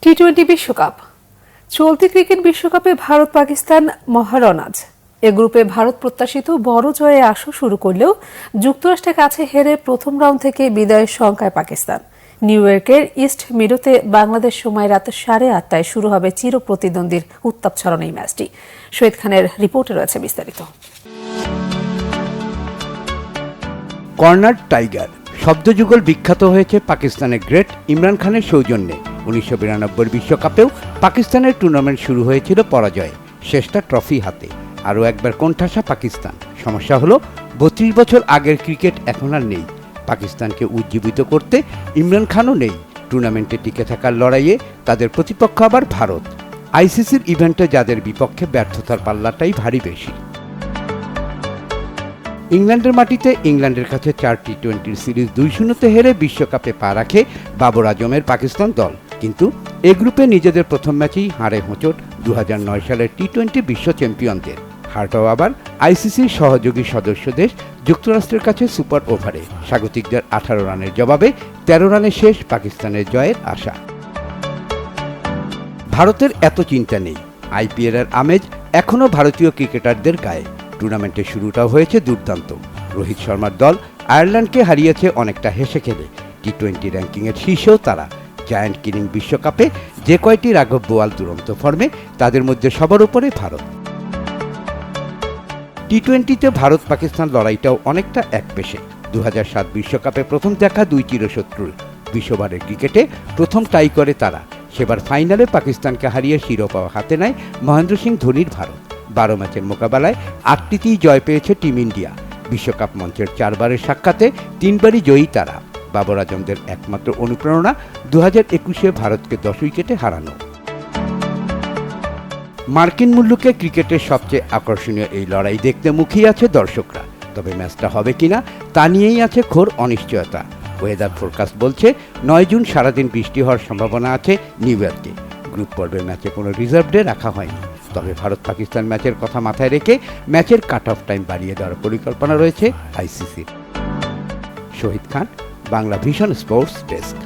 টি-20 বিশ্বকাপ। চলতি ক্রিকেট বিশ্বকাপে ভারত পাকিস্তান মহারণাজ। এ গ্রুপে ভারত প্রত্যাশিত বড় জয়ে আসা শুরু করলেও যুক্তরাষ্ট্রের কাছে হেরে প্রথম রাউন্ড থেকে বিদায়ের শঙ্কায় পাকিস্তান। নিউ ইয়র্কের ইস্ট মিডোতে বাংলাদেশ সময় রাত 8:30টায় শুরু হবে চিরপ্রতিদ্বন্দ্বীর উত্তাপ ছড়ানো এই ম্যাচটি। শহীদ খানের রিপোর্টে রয়েছে বিস্তারিত। কর্নার টাইগার শব্দযুগল বিখ্যাত হয়েছে পাকিস্তানের গ্রেট ইমরান খানের সৌজন্যে। 1992 বিশ্বকাপেও পাকিস্তানের টুর্নামেন্ট শুরু হয়েছিল পরাজয়ে, শেষটা ট্রফি হাতে। আরও একবার কোণঠাসা পাকিস্তান। সমস্যা হলো 32 বছর আগের ক্রিকেট এখন আর নেই। পাকিস্তানকে উজ্জীবিত করতে ইমরান খানও নেই। টুর্নামেন্টে টিকে থাকার লড়াইয়ে তাদের প্রতিপক্ষ আবার ভারত। আইসিসির ইভেন্টে যাদের বিপক্ষে ব্যর্থতার পাল্লাটাই ভারী বেশি। ইংল্যান্ডের মাটিতে ইংল্যান্ডের কাছে 4 টি-20 সিরিজ 2-0 হেরে বিশ্বকাপে পা রাখে বাবর আজমের পাকিস্তান দল। কিন্তু এ গ্রুপে নিজেদের প্রথম ম্যাচেই হারে হোঁচট 2009 সালের টি-20 বিশ্ব চ্যাম্পিয়নদের। হারটাও আবার আইসিসির সহযোগী সদস্য দেশ যুক্তরাষ্ট্রের কাছে সুপার ওভারে। স্বাগতিকদের 18 রানের জবাবে 13 রানে শেষ পাকিস্তানের জয়ের আশা। ভারতের এত চিন্তা নেই। আইপিএলের আমেজ এখনও ভারতীয় ক্রিকেটারদের গায়ে। টুর্নামেন্টের শুরুটাও হয়েছে দুর্দান্ত। রোহিত শর্মার দল আয়ারল্যান্ডকে হারিয়েছে অনেকটা হেসে খেলে। টি-20 র্যাঙ্কিংয়ের শীর্ষেও তারা। জায়ান্ট কিলিং বিশ্বকাপে যে কয়টি রাঘব বোয়াল দুরন্ত ফর্মে, তাদের মধ্যে সবার উপরে ভারত। টি-20তে ভারত পাকিস্তান লড়াইটাও অনেকটা একপেশে। 2007 বিশ্বকাপে প্রথম দেখা দুই চিরশত্রুর। বিশ্বভারের ক্রিকেটে প্রথম টাই করে তারা। সেবার ফাইনালে পাকিস্তানকে হারিয়ে শিরোপা হাতে নেয় মহেন্দ্র সিং ধোনির ভারত। 12 ম্যাচের মোকাবেলায় 8টিতেই জয় পেয়েছে টিম ইন্ডিয়া। বিশ্বকাপ মঞ্চের 4 বারের সাক্ষাতে 3 বারই জয়ী তারা। বাবর আজমদের একমাত্র অনুপ্রেরণা 2021-এ ভারতকে 10 উইকেটে হারানো। মার্কিন মুল্লুকে ক্রিকেটের সবচেয়ে আকর্ষণীয় এই লড়াই দেখতে মুখিয়ে আছে দর্শকরা। তবে ম্যাচটা হবে কিনা তা নিয়েই আছে ঘোর অনিশ্চয়তা। ওয়েদার ফোরকাস্ট বলছে 9 জুন সারাদিন বৃষ্টি হওয়ার সম্ভাবনা আছে নিউ ইয়র্কে। গ্রুপ পর্বের ম্যাচে কোনো রিজার্ভ ডে রাখা হয়নি। তবে ভারত পাকিস্তান ম্যাচের কথা মাথায় রেখে ম্যাচের কাট অফ টাইম বাড়িয়ে দেওয়ার পরিকল্পনা রয়েছে আইসিসির। শহীদ খান, বাংলা ভিশন স্পোর্টস ডেস্ক।